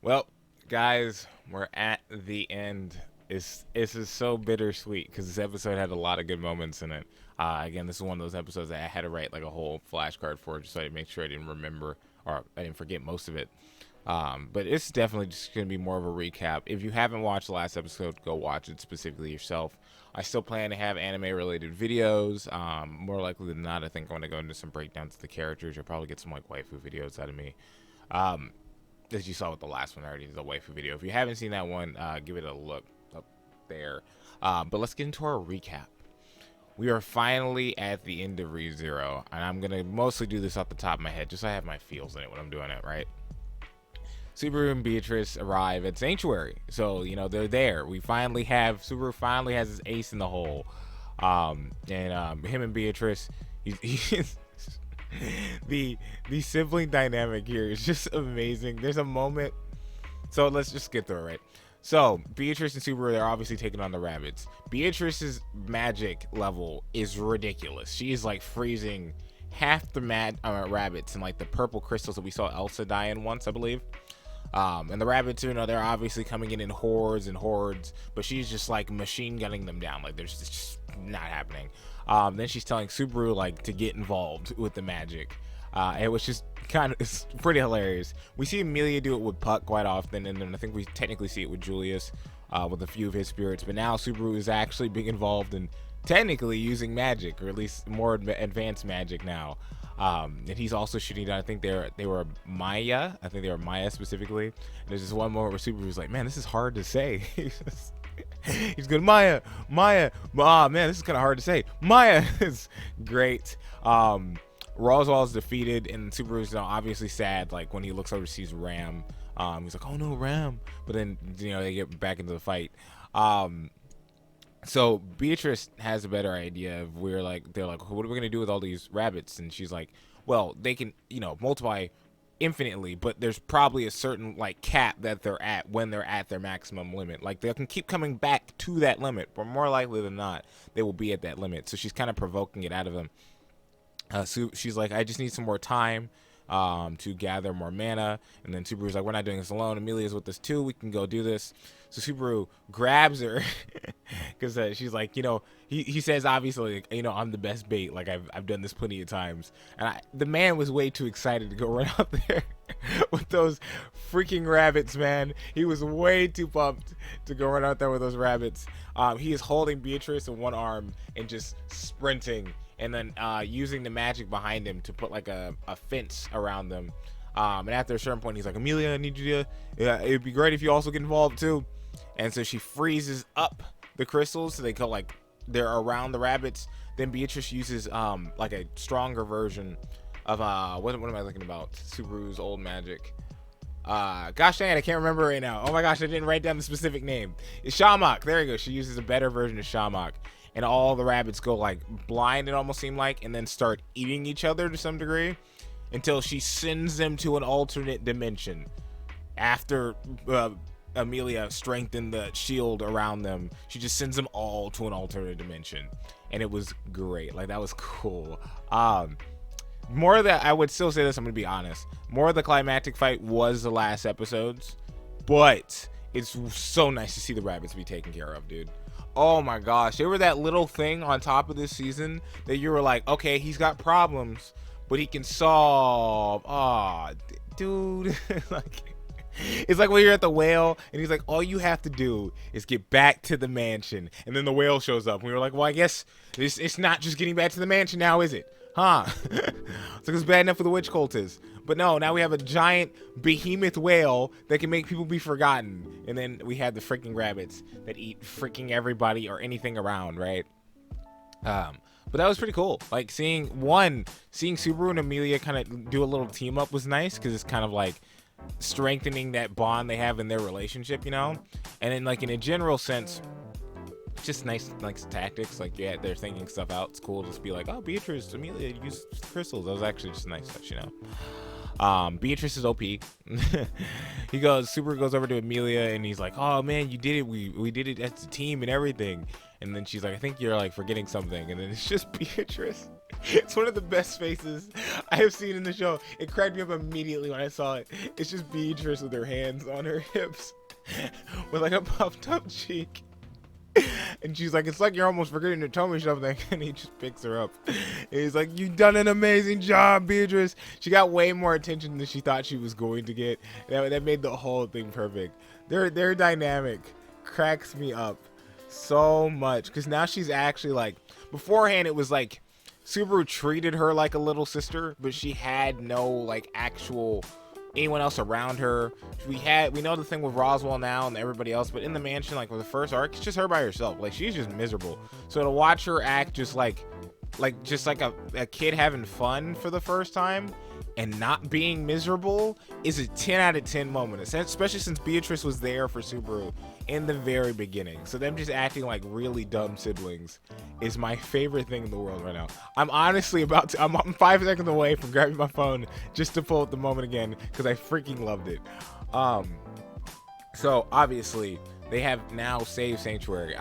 Well, guys, we're at the end. This is so bittersweet because this episode had a lot of good moments in it. Again, this is one of those episodes that I had to write like a whole flashcard for, just so I make sure I didn't remember or I didn't forget most of it. But it's definitely just going to be more of a recap. If you haven't watched the last episode, go watch it specifically yourself. I still plan to have anime-related videos. More likely than not, I think I'm going to go into some breakdowns of the characters. You'll probably get some like waifu videos out of me. Um, as you saw with the last one, I already did a waifu video. If you haven't seen that one, give it a look up there. But let's get into our recap. We are finally at the end of Rezero, and I'm gonna mostly do this off the top of my head, just so I have my feels in it when I'm doing it, right? Subaru and Beatrice arrive at Sanctuary, so they're there. Subaru finally has his ace in the hole, and him and Beatrice, he's the sibling dynamic here is just amazing. There's a moment, so let's just get through it, right? So Beatrice and Subaru, they're obviously taking on the rabbits. Beatrice's magic level is ridiculous. She is like freezing half the rabbits and like the purple crystals that we saw Elsa die in once, I believe. And the rabbits, they're obviously coming in hordes and hordes, but she's just like machine gunning them down. Like there's just not happening. Then she's telling Subaru like to get involved with the magic. It was just it's pretty hilarious. We see Amelia do it with Puck quite often, and then I think we technically see it with Julius, with a few of his spirits. But now Subaru is actually being involved in technically using magic, or at least more advanced magic now. And he's also shooting down. I think they were Maya. I think they were Maya specifically. And there's this one moment where Subaru's like, "Man, this is hard to say." He's good, Maya. Ah, man, this is kind of hard to say. Maya is great. Roswell's defeated, and Subaru's obviously sad. Like when he looks over, sees Ram. He's like, "Oh no, Ram!" But then they get back into the fight. So Beatrice has a better idea of they're like, "What are we gonna do with all these rabbits?" And she's like, "Well, they can multiply infinitely, but there's probably a certain like cap that they're at when they're at their maximum limit. Like they can keep coming back to that limit, but more likely than not, they will be at that limit." So she's kind of provoking it out of them. So she's like, "I just need some more time to gather more mana." And then Subaru's like, "We're not doing this alone. Amelia's with us too. We can go do this." So Subaru grabs her because she's like, he says obviously, like, "I'm the best bait. Like I've done this plenty of times." And the man was way too excited to go run out there with those freaking rabbits, man. He was way too pumped to go run out there with those rabbits. He is holding Beatrice in one arm and just sprinting, and then using the magic behind him to put like a fence around them. And after a certain point, he's like, "Amelia, I need you to, it'd be great if you also get involved too." And so she freezes up the crystals so they go like they're around the rabbits. Then Beatrice uses like a stronger version of what am I looking about? Subaru's old magic. Gosh dang it, I can't remember right now. Oh my gosh, I didn't write down the specific name. It's Shamrock. There you go. She uses a better version of Shamrock. And all the rabbits go like blind, it almost seemed like, and then start eating each other to some degree until she sends them to an alternate dimension. After Amelia strengthened the shield around them, she just sends them all to an alternate dimension. And it was great. Like that was cool. More of that, I would still say this, I'm gonna be honest. More of the climactic fight was the last episodes, but it's so nice to see the rabbits be taken care of, dude. Oh my gosh, they were that little thing on top of this season that you were like, okay, he's got problems, but he can solve. Aw, dude. Like, it's like when you're at the whale and he's like, all you have to do is get back to the mansion, and then the whale shows up and we were like, well, I guess it's not just getting back to the mansion now, is it? Huh? It's like it's bad enough for the witch cultists, but no, now we have a giant behemoth whale that can make people be forgotten. And then we have the freaking rabbits that eat freaking everybody or anything around, right? But that was pretty cool. Like seeing Subaru and Amelia kind of do a little team up was nice, because it's kind of like strengthening that bond they have in their relationship, And then like in a general sense, just nice tactics. Like, yeah, they're thinking stuff out. It's cool to just be like, "Oh, Beatrice, Amelia use crystals." That was actually just nice touch, Beatrice is OP. Subaru goes over to Amelia and he's like, "Oh man, you did it. We did it as a team and everything." And then she's like, "I think you're like forgetting something." And then it's just Beatrice It's one of the best faces I have seen in the show. It cracked me up immediately when I saw it. It's just Beatrice with her hands on her hips with like a puffed up cheek. And she's like, it's like you're almost forgetting to tell me something. And he just picks her up. And he's like, you've done an amazing job, Beatrice. She got way more attention than she thought she was going to get. That made the whole thing perfect. Their dynamic cracks me up so much. Because now she's actually like, beforehand it was like, Subaru treated her like a little sister, but she had no like actual anyone else around her. We know the thing with Roswell now and everybody else, but in the mansion, like with the first arc, it's just her by herself. Like she's just miserable. So to watch her act just like a kid having fun for the first time and not being miserable is a 10 out of 10 moment, especially since Beatrice was there for Subaru in the very beginning. So them just acting like really dumb siblings is my favorite thing in the world right now. I'm honestly I'm 5 seconds away from grabbing my phone just to pull up the moment again because I freaking loved it. So obviously they have now saved Sanctuary.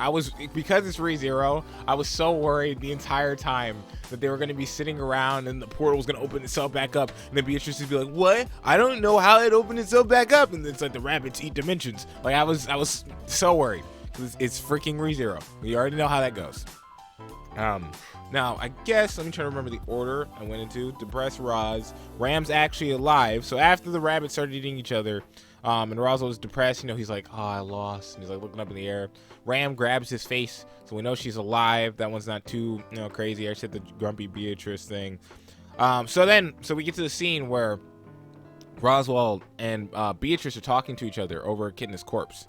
Because it's Rezero, I was so worried the entire time that they were going to be sitting around and the portal was going to open itself back up, and then Beatrice would be like, what? I don't know how it opened itself back up. And it's like the rabbits eat dimensions. Like I was so worried because it's freaking Rezero. We already know how that goes. Now I guess let me try to remember the order I went into. Depressed Roz. Ram's actually alive. So after the rabbits started eating each other, and Roswell was depressed, he's like, oh, I lost. And he's like looking up in the air. Ram grabs his face, so we know she's alive. That one's not too, crazy. I said the grumpy Beatrice thing. So we get to the scene where Roswell and Beatrice are talking to each other over Kitna's corpse.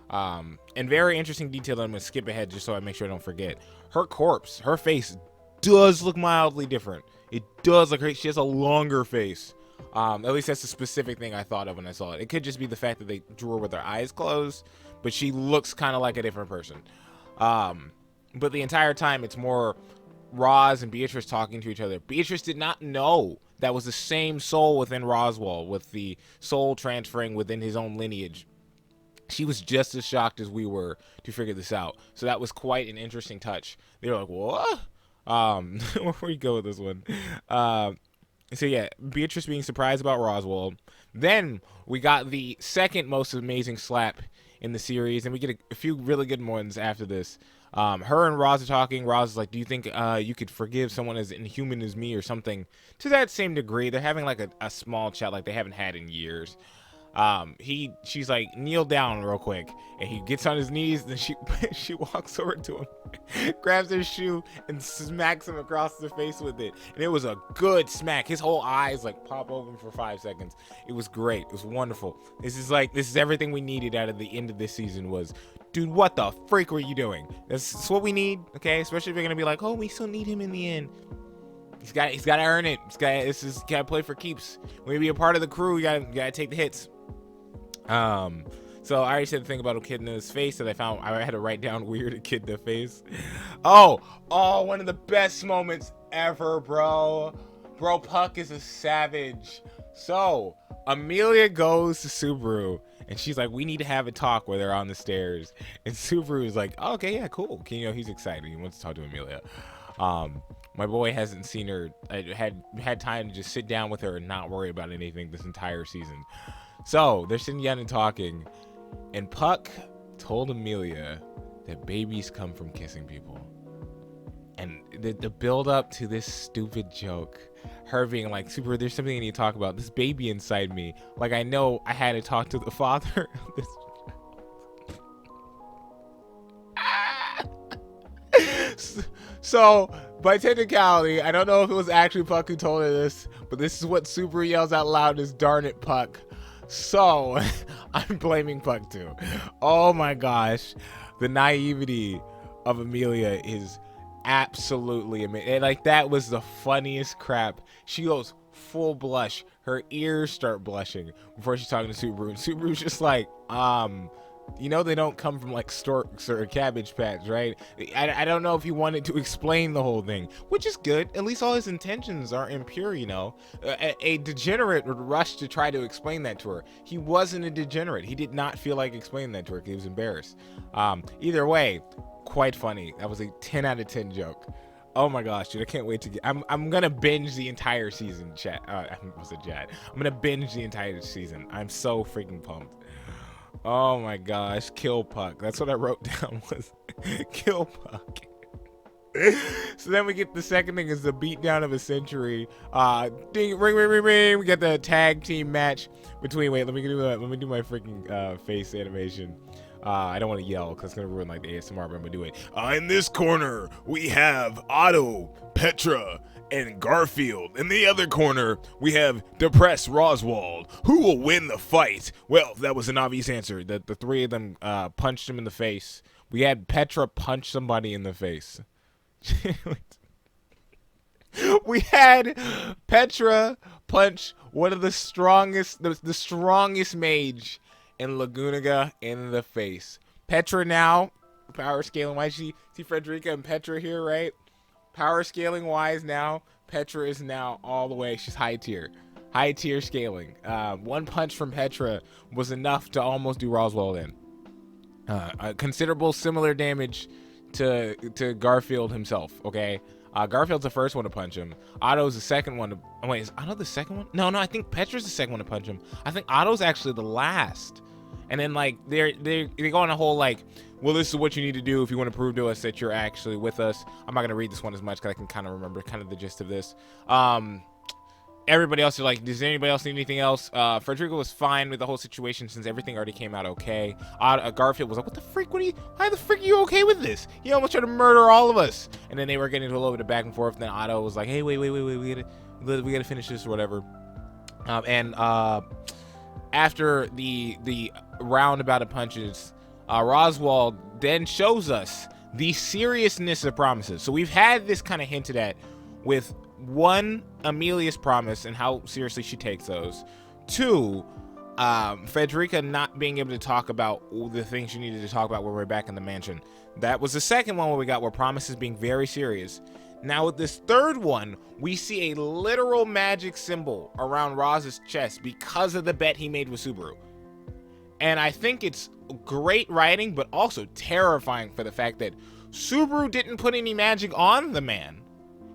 And very interesting detail that I'm going to skip ahead just so I make sure I don't forget. Her corpse, her face does look mildly different. It does look she has a longer face. At least that's the specific thing I thought of when I saw it. It could just be the fact that they drew her with her eyes closed, but she looks kind of like a different person. But the entire time it's more Roz and Beatrice talking to each other. Beatrice did not know that was the same soul within Roswell, with the soul transferring within his own lineage. She was just as shocked as we were to figure this out. So that was quite an interesting touch. They were like, what? Where we go with this one? So yeah, Beatrice being surprised about Roswell. Then we got the second most amazing slap in the series, and we get a few really good ones after this. Her and Roz are talking. Roz is like, do you think you could forgive someone as inhuman as me or something to that same degree? They're having like a small chat like they haven't had in years. She's like, kneel down real quick, and he gets on his knees, and then she walks over to him, grabs his shoe and smacks him across the face with it. And it was a good smack. His whole eyes like pop open for 5 seconds. It was great. It was wonderful. This is everything we needed out of the end of this season was, dude, what the freak were you doing? That's what we need, okay? Especially if you're gonna be like, oh, we still need him in the end. He's got to earn it. This is got to play for keeps. When you be a part of the crew, you gotta take the hits. So I already said the thing about Echidna's face that I found. I had to write down weird Echidna face. Oh, one of the best moments ever, bro. Bro, Puck is a savage. So Amelia goes to Subaru and she's like, we need to have a talk where they're on the stairs. And Subaru is like, oh, okay, yeah, cool. He's excited. He wants to talk to Amelia. My boy hasn't seen her. I had time to just sit down with her and not worry about anything this entire season. So they're sitting down and talking, and Puck told Amelia that babies come from kissing people. And the build up to this stupid joke, her being like, Super, there's something I need to talk about. This baby inside me. Like, I know I had to talk to the father of this. So, by technicality, I don't know if it was actually Puck who told her this, but this is what Super yells out loud is, darn it, Puck. So, I'm blaming Puck too. Oh my gosh. The naivety of Amelia is absolutely amazing. Like, that was the funniest crap. She goes full blush. Her ears start blushing before she's talking to Subaru. And Subaru's just like, they don't come from like storks or a Cabbage Patch, right? I don't know if he wanted to explain the whole thing, which is good. At least all his intentions are impure, A degenerate would rush to try to explain that to her. He wasn't a degenerate. He did not feel like explaining that to her because he was embarrassed. Either way, quite funny. That was a 10 out of 10 joke. Oh my gosh, dude, I can't wait to get. I'm gonna binge the entire season, chat. Was it chat? I'm gonna binge the entire season. I'm so freaking pumped. Oh my gosh, kill Puck. That's what I wrote down was kill Puck. So then we get the second thing is the beatdown of a century. Ding, ring, ring, ring, ring. We get the tag team match between. Wait, let me do my freaking face animation. I don't want to yell because it's gonna ruin like the ASMR, but I'm gonna do it. In this corner we have Otto, Petra, and Garfield. In the other corner we have depressed Roswald. Who will win the fight? Well, that was an obvious answer. The three of them punched him in the face. We had Petra punch somebody in the face. We had Petra punch one of the strongest, the strongest mage in Lagunaga in the face. Petra now, power scaling wise, see Frederica and Petra here, right? Power scaling wise now, Petra is now all the way. She's high tier scaling. One punch from Petra was enough to almost do Roswell in. A considerable similar damage to Garfield himself, okay? Garfield's the first one to punch him. Otto's the second one to... Oh, wait, is Otto the second one? No, I think Petra's the second one to punch him. I think Otto's actually the last. And then, like, they go on a whole, like, well, this is what you need to do if you want to prove to us that you're actually with us. I'm not going to read this one as much because I can kind of remember kind of the gist of this. Everybody else is like, does anybody else need anything else? Frederica was fine with the whole situation since everything already came out okay. Garfield was like, what the freak? Why the freak are you okay with this? He almost tried to murder all of us. And then they were getting into a little bit of back and forth. And then Otto was like, hey, wait, we gotta finish this or whatever. After the roundabout of punches, Roswald then shows us the seriousness of promises. So we've had this kind of hinted at with one, Amelia's promise and how seriously she takes those. Two, Frederica not being able to talk about the things she needed to talk about when we were back in the mansion. That was the second one where we got where promises being very serious. Now with this third one, we see a literal magic symbol around Roz's chest because of the bet he made with Subaru. And I think it's great writing, but also terrifying for the fact that Subaru didn't put any magic on the man.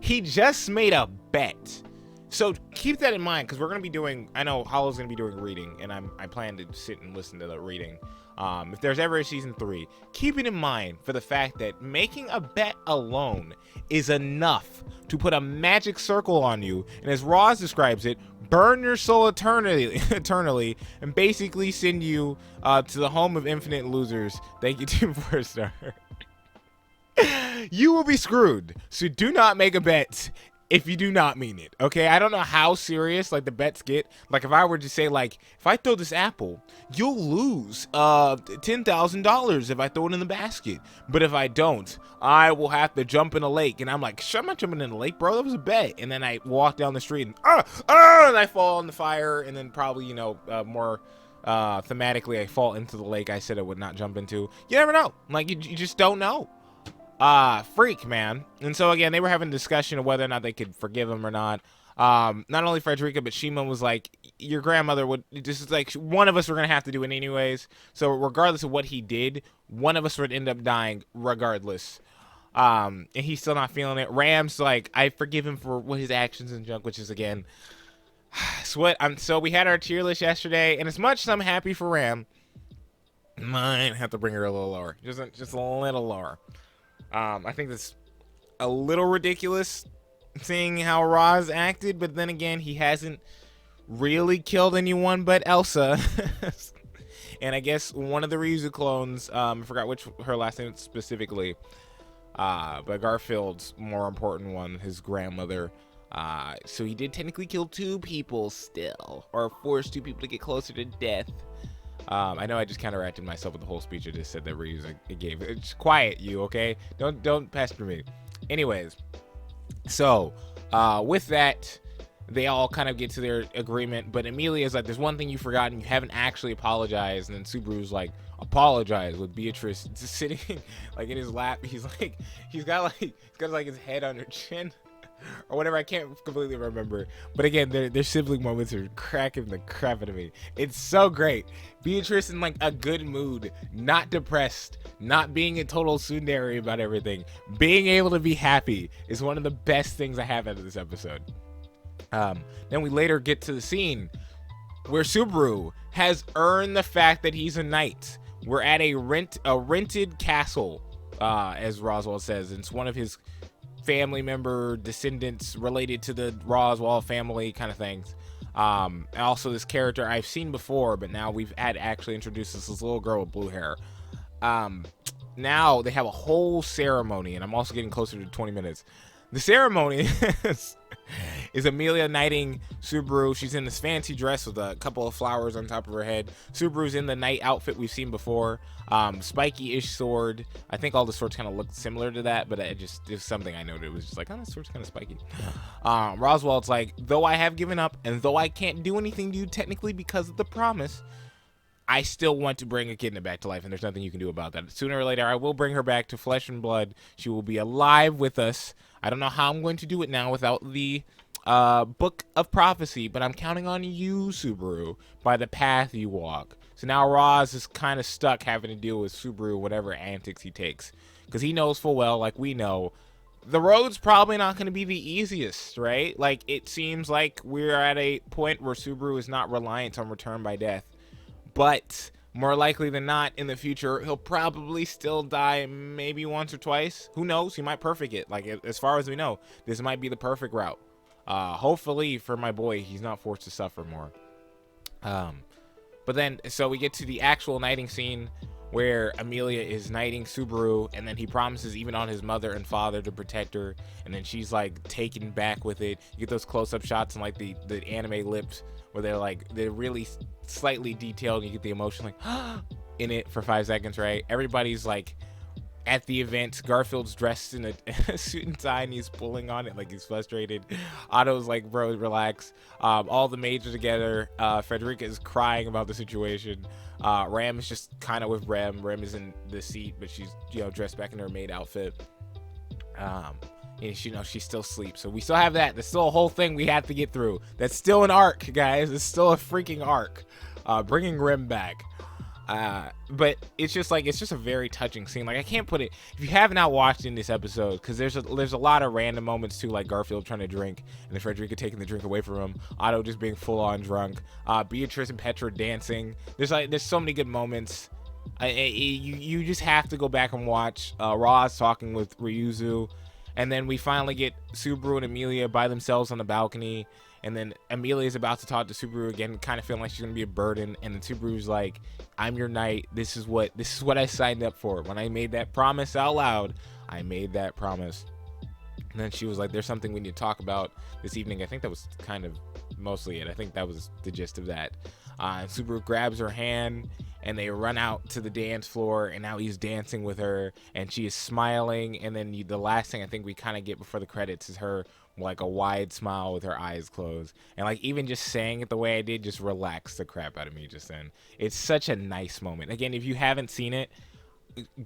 He just made a bet. So keep that in mind, because we're going to be doing, I know Hollow's going to be doing reading, and I plan to sit and listen to the reading. If there's ever a season 3, keep it in mind for the fact that making a bet alone is enough to put a magic circle on you, and as Roz describes it, burn your soul eternally, and basically send you to the home of infinite losers. Thank you, Team 4-star. You will be screwed, so do not make a bet if you do not mean it, okay? I don't know how serious, like, the bets get. Like, if I were to say, like, if I throw this apple, you'll lose $10,000 if I throw it in the basket. But if I don't, I will have to jump in a lake. And I'm like, I'm not jumping in a lake, bro. That was a bet. And then I walk down the street and, and I fall in the fire. And then probably, you know, more thematically, I fall into the lake I said I would not jump into. You never know. Like, you just don't know. Freak, man. And so again, they were having a discussion of whether or not they could forgive him or not. Not only Frederica, but Shima was like, your grandmother would just, like, one of us were gonna have to do it anyways. So regardless of what he did, one of us would end up dying regardless. And he's still not feeling it. Ram's like, I forgive him for what his actions and junk, which is again, so we had our tier list yesterday, and as much as I'm happy for Ram, might have to bring her a little lower, just a little lower. I think that's a little ridiculous seeing how Roz acted, but then again, he hasn't really killed anyone but Elsa. And I guess one of the Ryuzu clones, I forgot which her last name specifically, but Garfield's more important one, his grandmother. So he did technically kill 2 people still, or force 2 people to get closer to death. I know I just counteracted myself with the whole speech I just said that Ryuzu gave. Just quiet, you, okay? Don't pester me. Anyways, so with that, they all kind of get to their agreement, but Amelia's like, there's one thing you've forgotten. You haven't actually apologized. And then Subaru's like, apologize, with Beatrice just sitting like in his lap. He's got his head on her chin. or whatever. I can't completely remember. But again, their sibling moments are cracking the crap out of me. It's so great. Beatrice in like a good mood, not depressed, not being a total tsundere about everything, being able to be happy is one of the best things I have out of this episode. Then we later get to the scene where Subaru has earned the fact that he's a knight. We're at a rented castle, as Roswell says. It's one of his family member descendants related to the Roswell family kind of things. And also this character I've seen before, but now we've had actually introduced this little girl with blue hair. Now they have a whole ceremony, and I'm also getting closer to 20 minutes. The ceremony is Amelia knighting Subaru. She's in this fancy dress with a couple of flowers on top of her head. Subaru's in the knight outfit we've seen before. Spiky-ish sword. I think all the swords kind of look similar to that, but it was something I noted. It was just like, oh, that sword's kind of spiky. Roswell's like, though I have given up, and though I can't do anything to you technically because of the promise, I still want to bring Echidna back to life, and there's nothing you can do about that. Sooner or later, I will bring her back to flesh and blood. She will be alive with us. I don't know how I'm going to do it now without the book of prophecy, but I'm counting on you, Subaru, by the path you walk. So now Roz is kind of stuck having to deal with Subaru, whatever antics he takes, because he knows full well, like we know, the road's probably not going to be the easiest, right? Like, it seems like we're at a point where Subaru is not reliant on return by death, but more likely than not, in the future, he'll probably still die maybe once or twice. Who knows? He might perfect it. Like, as far as we know, this might be the perfect route. Hopefully, for my boy, he's not forced to suffer more. But then, so we get to the actual knighting scene where Amelia is knighting Subaru, and then he promises even on his mother and father to protect her, and then she's, like, taken back with it. You get those close-up shots and, like, the anime lips where they're really slightly detailed, and you get the emotion, like, in it for 5 seconds, right? Everybody's, like, at the event. Garfield's dressed in a suit and tie, and he's pulling on it like he's frustrated. Otto's like, bro, relax. All the maids are together. Frederica is crying about the situation. Ram is just kind of with Rem. Rem is in the seat, but she's, dressed back in her maid outfit. And she still sleeps. So we still have that. There's still a whole thing we have to get through. That's still an arc, guys. It's still a freaking arc. Bringing Rem back. But it's just a very touching scene. Like, I can't put it, if you have not watched in this episode, because there's a lot of random moments too, like Garfield trying to drink and then Frederica taking the drink away from him, Otto just being full on drunk, Beatrice and Petra dancing. There's so many good moments. You just have to go back and watch Roz talking with Ryuzu, and then we finally get Subaru and Amelia by themselves on the balcony. And then Amelia is about to talk to Subaru again, kind of feeling like she's gonna be a burden. And then Subaru's like, "I'm your knight. This is what I signed up for. When I made that promise out loud, I made that promise." And then she was like, "There's something we need to talk about this evening." I think that was kind of mostly it. I think that was the gist of that. And Subaru grabs her hand, and they run out to the dance floor, and now he's dancing with her, and she is smiling. And then the last thing I think we kind of get before the credits is her, like, a wide smile with her eyes closed. And, like, even just saying it the way I did just relaxed the crap out of me just then. It's such a nice moment. Again, if you haven't seen it,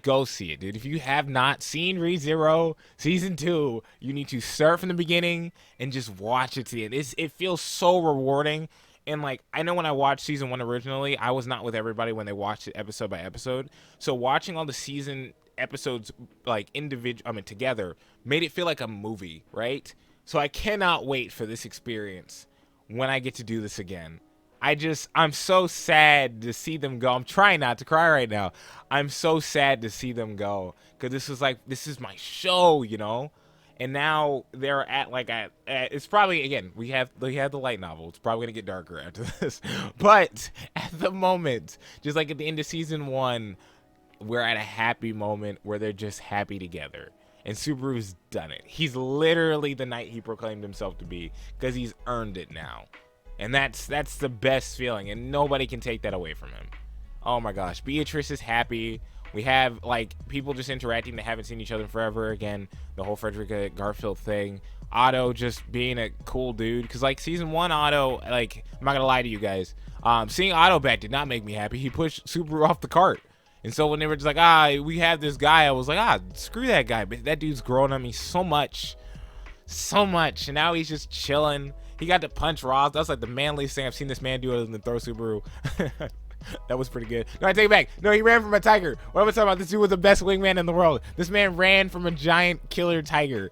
go see it, dude. If you have not seen Rezero season 2, you need to start from the beginning and just watch it to the end. It feels so rewarding. And, like, I know when I watched season 1 originally, I was not with everybody when they watched it episode by episode. So watching all the season episodes, like, together, made it feel like a movie, right? So I cannot wait for this experience when I get to do this again. I'm so sad to see them go. I'm trying not to cry right now. I'm so sad to see them go, because this is my show, And now they're at it's probably, again, we have the light novel. It's probably gonna get darker after this, but at the moment, just like at the end of season 1, we're at a happy moment where they're just happy together. And Subaru's done it. He's literally the knight he proclaimed himself to be, because he's earned it now. And that's the best feeling, and nobody can take that away from him. Oh my gosh. Beatrice is happy. We have, like, people just interacting that haven't seen each other forever again. The whole Frederica Garfield thing. Otto just being a cool dude. Because, like, season 1 Otto, like, I'm not going to lie to you guys. Seeing Otto back did not make me happy. He pushed Subaru off the cart. And so when they were just like, we have this guy, I was like, screw that guy. But that dude's grown on me so much. so much, and now he's just chilling. He got to punch Ross. That's like the manliest thing I've seen this man do other than throw Subaru. That was pretty good. No, I take it back. No, he ran from a tiger. What am I talking about? This dude was the best wingman in the world. This man ran from a giant killer tiger,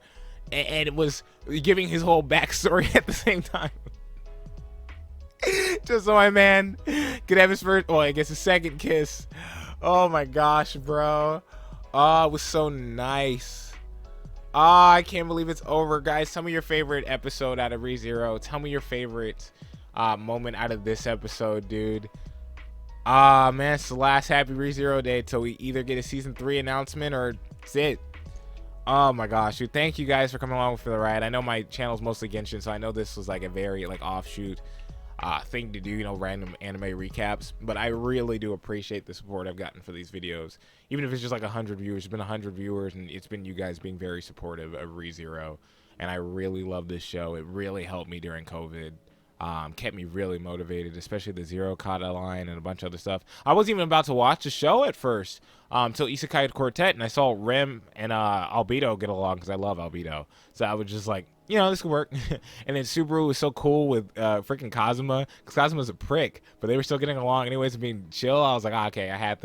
and it was giving his whole backstory at the same time. Just so my man could have his first, well, I guess his second kiss. Oh my gosh, bro. Oh, it was so nice. Oh, I can't believe it's over, guys. Tell me your favorite episode out of Rezero. Tell me your favorite moment out of this episode, dude. Man, it's the last happy Rezero day till we either get a season 3 announcement or it's it. Oh my gosh, dude. Thank you guys for coming along for the ride. I know my channel's mostly Genshin, so I know this was like a very like offshoot thing to do, you know, random anime recaps, but I really do appreciate the support I've gotten for these videos. Even if it's just like 100 viewers, it's been 100 viewers, and it's been you guys being very supportive of Rezero, and I really love this show. It really helped me during COVID. Kept me really motivated, especially the Zero Kata line and a bunch of other stuff. I wasn't even about to watch the show at first until Isekai Quartet, and I saw Rem and Albedo get along because I love Albedo. So I was just like, you know, this could work. And then Subaru was so cool with freaking Kazuma, because Kazuma's a prick, but they were still getting along anyways and being chill. I was like, okay, I have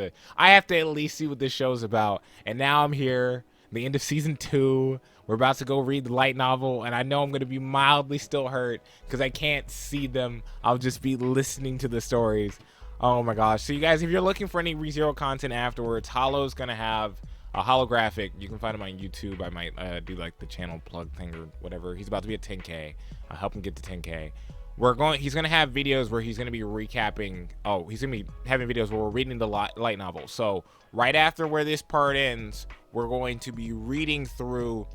to at least see what this show's about. And now I'm here, the end of season 2. We're about to go read the light novel, and I know I'm going to be mildly still hurt because I can't see them. I'll just be listening to the stories. Oh my gosh. So you guys, if you're looking for any ReZero content afterwards, Hollow's going to have a holographic. You can find him on YouTube. I might do like the channel plug thing or whatever. He's about to be at 10K. I'll help him get to 10K. He's going to have videos where he's going to be recapping. Oh, he's going to be having videos where we're reading the light novel. So right after where this part ends, we're going to be reading through,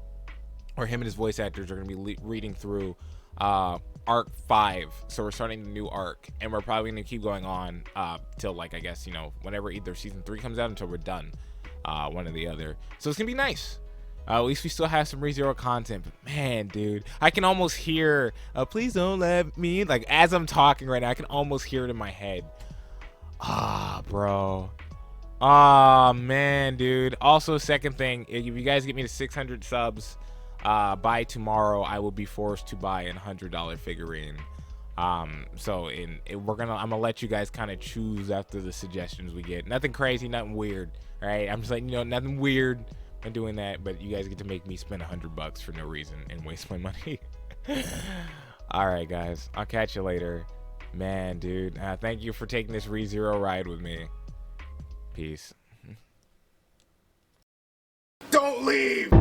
or him and his voice actors are going to be reading through arc 5. So we're starting the new arc, and we're probably going to keep going on till, like, I guess, you know, whenever either season 3 comes out until we're done, one or the other. So it's going to be nice. At least we still have some ReZero content. But man, dude, I can almost hear, please don't let me, like, as I'm talking right now, I can almost hear it in my head. Bro. Man, dude. Also, second thing, if you guys get me to 600 subs, by tomorrow, I will be forced to buy a $100 figurine. I'm gonna let you guys kind of choose after the suggestions we get. Nothing crazy, nothing weird. All right, I'm just like, you know, nothing weird. I'm doing that, but you guys get to make me spend $100 for no reason and waste my money. All right, guys, I'll catch you later. Man, dude, thank you for taking this ReZero ride with me. Peace. Don't leave.